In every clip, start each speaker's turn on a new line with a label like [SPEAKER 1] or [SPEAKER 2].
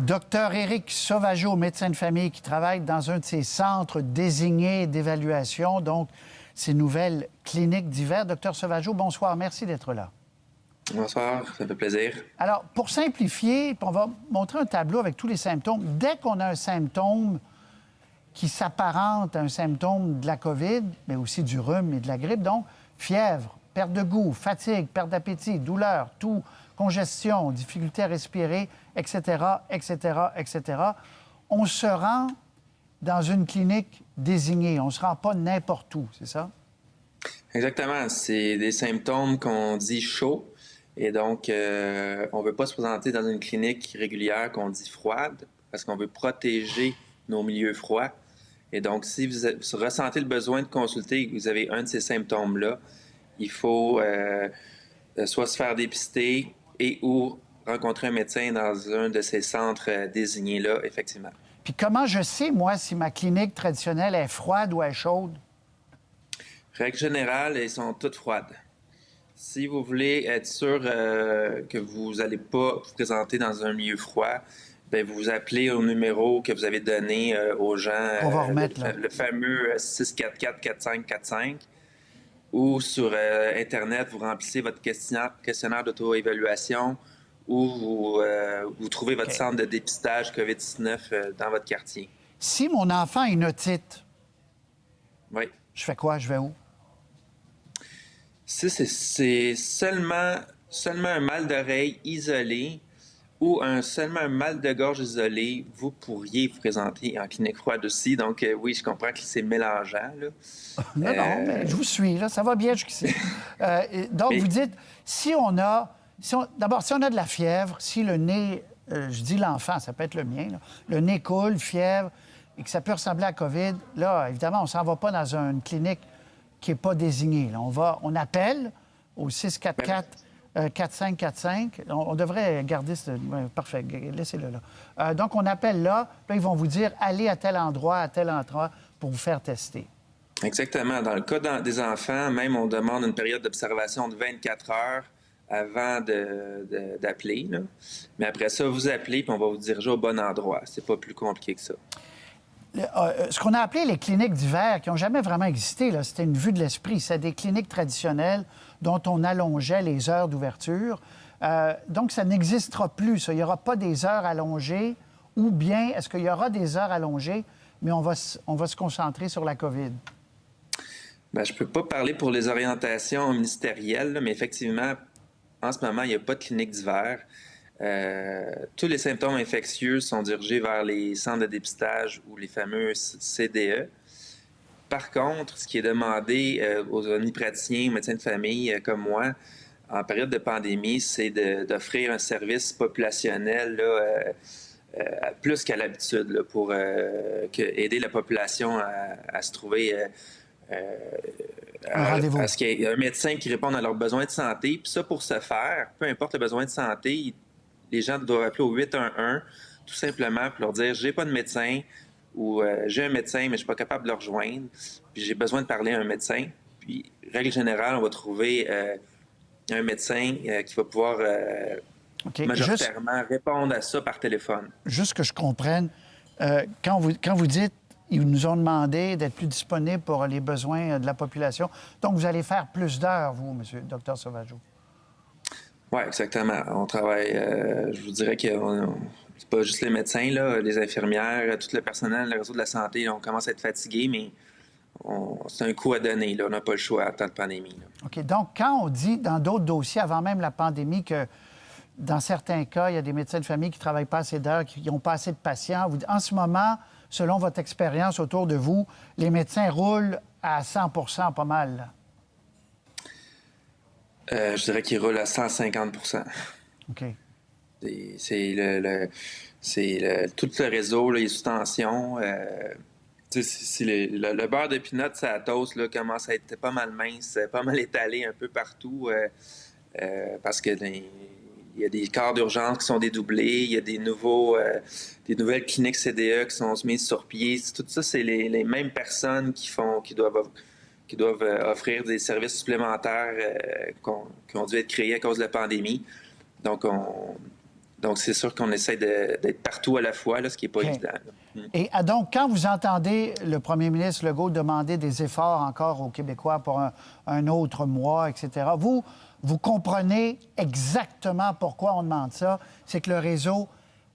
[SPEAKER 1] Docteur Éric Sauvageau, médecin de famille qui travaille dans un de ces centres désignés d'évaluation, donc ces nouvelles cliniques d'hiver. Docteur Sauvageau, bonsoir, merci d'être là.
[SPEAKER 2] Bonsoir, ça fait plaisir.
[SPEAKER 1] Alors, pour simplifier, on va montrer un tableau avec tous les symptômes. Dès qu'on a un symptôme qui s'apparente à un symptôme de la COVID, mais aussi du rhume et de la grippe, donc fièvre, perte de goût, fatigue, perte d'appétit, douleur, toux, congestion, difficulté à respirer, etc., etc., etc., on se rend dans une clinique désignée. On ne se rend pas n'importe où, c'est ça?
[SPEAKER 2] Exactement. C'est des symptômes qu'on dit chauds. Et donc, on ne veut pas se présenter dans une clinique régulière qu'on dit froide parce qu'on veut protéger nos milieux froids. Et donc, si vous ressentez le besoin de consulter et que vous avez un de ces symptômes-là, il faut soit se faire dépister et ou rencontrer un médecin dans un de ces centres désignés-là, effectivement.
[SPEAKER 1] Puis comment je sais, moi, si ma clinique traditionnelle est froide ou est chaude?
[SPEAKER 2] Règle générale, elles sont toutes froides. Si vous voulez être sûr que vous n'allez pas vous présenter dans un milieu froid, bien, vous appelez au numéro que vous avez donné aux gens,
[SPEAKER 1] On va remettre,
[SPEAKER 2] le fameux 644-4545, ou sur Internet, vous remplissez votre questionnaire d'auto-évaluation ou vous trouvez votre centre de dépistage COVID-19 dans votre quartier.
[SPEAKER 1] Si mon enfant a une otite,
[SPEAKER 2] Oui.
[SPEAKER 1] je fais quoi? Je vais où?
[SPEAKER 2] Si c'est seulement un mal d'oreille isolé ou seulement un mal de gorge isolé, vous pourriez vous présenter en clinique froide aussi. Donc, oui, je comprends que c'est mélangeant, là.
[SPEAKER 1] Non, mais je vous suis, là. Ça va bien jusqu'ici. Donc, vous dites, d'abord, si on a de la fièvre, si le nez, je dis l'enfant, ça peut être le mien, là, le nez coule, fièvre, et que ça peut ressembler à la COVID, là, évidemment, on ne s'en va pas dans une clinique qui n'est pas désignée. Là, on appelle au 644-4545. On devrait garder ce... Parfait, laissez-le là. Donc, on appelle là, ils vont vous dire, allez à tel endroit pour vous faire tester.
[SPEAKER 2] Exactement. Dans le cas des enfants, même, on demande une période d'observation de 24 heures avant d'appeler. Là. Mais après ça, vous appelez puis on va vous diriger au bon endroit. C'est pas plus compliqué que ça.
[SPEAKER 1] Ce qu'on a appelé les cliniques d'hiver, qui n'ont jamais vraiment existé, là, c'était une vue de l'esprit. C'est des cliniques traditionnelles dont on allongeait les heures d'ouverture. Donc, ça n'existera plus, ça. Il n'y aura pas des heures allongées, ou bien est-ce qu'il y aura des heures allongées, mais on va se concentrer sur la COVID?
[SPEAKER 2] Bien, je ne peux pas parler pour les orientations ministérielles, là, mais effectivement, en ce moment, il n'y a pas de clinique d'hiver. Tous les symptômes infectieux sont dirigés vers les centres de dépistage ou les fameux CDE. Par contre, ce qui est demandé aux omnipraticiens, aux médecins de famille comme moi, en période de pandémie, c'est d'offrir un service populationnel là, plus qu'à l'habitude là, pour aider la population à se trouver... à ce qu'il y ait un médecin qui réponde à leurs besoins de santé. Puis ça, pour ce faire, peu importe le besoin de santé, les gens doivent appeler au 811 tout simplement pour leur dire « j'ai pas de médecin » ou « j'ai un médecin, mais je suis pas capable de le rejoindre, puis j'ai besoin de parler à un médecin ». Puis, règle générale, on va trouver un médecin qui va pouvoir majoritairement répondre à ça par téléphone.
[SPEAKER 1] Juste que je comprenne, quand vous dites ils nous ont demandé d'être plus disponibles pour les besoins de la population. Donc, vous allez faire plus d'heures, vous, monsieur le docteur Sauvageau.
[SPEAKER 2] Oui, exactement. On travaille, je vous dirais que c'est pas juste les médecins, là, les infirmières, tout le personnel, le réseau de la santé, là, on commence à être fatigué, mais c'est un coup à donner. Là, on n'a pas le choix en temps de pandémie. Là.
[SPEAKER 1] OK. Donc, quand on dit dans d'autres dossiers, avant même la pandémie, que dans certains cas, il y a des médecins de famille qui ne travaillent pas assez d'heures, qui n'ont pas assez de patients, en ce moment... Selon votre expérience autour de vous, les médecins roulent à 100 % pas mal.
[SPEAKER 2] Je dirais qu'ils roulent à 150 %.
[SPEAKER 1] OK.
[SPEAKER 2] C'est tout le réseau, là, il est sous tension. Le beurre de pinot, ça toast, là, commence à être pas mal mince, pas mal étalé un peu partout parce que... Il y a des quarts d'urgence qui sont dédoublés, il y a des nouvelles cliniques CDE qui sont mises sur pied. Tout ça, c'est les mêmes personnes qui doivent offrir des services supplémentaires qui ont dû être créés à cause de la pandémie. Donc, Donc, c'est sûr qu'on essaie d'être partout à la fois, là, ce qui n'est pas
[SPEAKER 1] OK.
[SPEAKER 2] évident. Là.
[SPEAKER 1] Et donc, quand vous entendez le premier ministre Legault demander des efforts encore aux Québécois pour un autre mois, etc., vous comprenez exactement pourquoi on demande ça. C'est que le réseau,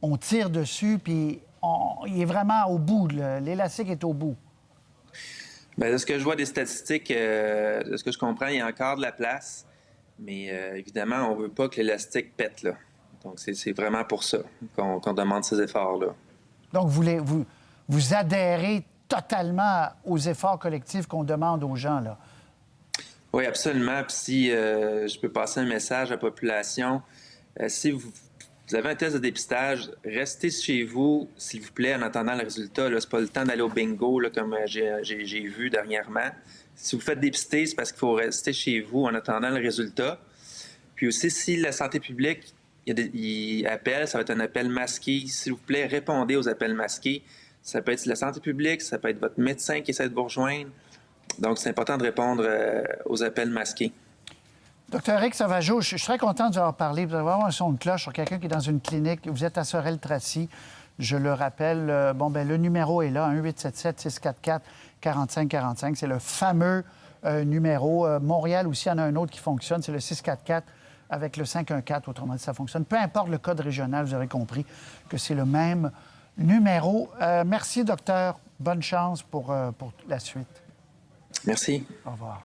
[SPEAKER 1] on tire dessus, puis il est vraiment au bout. L'élastique est au bout.
[SPEAKER 2] Bien, de ce que je vois des statistiques, de ce que je comprends, il y a encore de la place. Mais évidemment, on ne veut pas que l'élastique pète, là. Donc, c'est vraiment pour ça qu'on demande ces efforts-là.
[SPEAKER 1] Donc, vous adhérez totalement aux efforts collectifs qu'on demande aux gens, là.
[SPEAKER 2] Oui, absolument. Puis si je peux passer un message à la population, si vous avez un test de dépistage, restez chez vous, s'il vous plaît, en attendant le résultat. Ce n'est pas le temps d'aller au bingo, là, comme j'ai vu dernièrement. Si vous faites dépister, c'est parce qu'il faut rester chez vous en attendant le résultat. Puis aussi, si la santé publique il appelle, ça va être un appel masqué. S'il vous plaît, répondez aux appels masqués. Ça peut être la santé publique, ça peut être votre médecin qui essaie de vous rejoindre. Donc, c'est important de répondre aux appels masqués.
[SPEAKER 1] Docteur Eric Sauvageau, je suis très content de vous avoir parlé. Vous allez avoir un son de cloche sur quelqu'un qui est dans une clinique. Vous êtes à Sorel-Tracy. Je le rappelle. Le numéro est là, 1-877-644-4545. C'est le fameux numéro. Montréal aussi, il y en a un autre qui fonctionne. C'est le 644 avec le 514. Autrement dit, ça fonctionne. Peu importe le code régional, vous aurez compris que c'est le même numéro. Merci, docteur. Bonne chance pour la suite.
[SPEAKER 2] Merci.
[SPEAKER 1] Au revoir.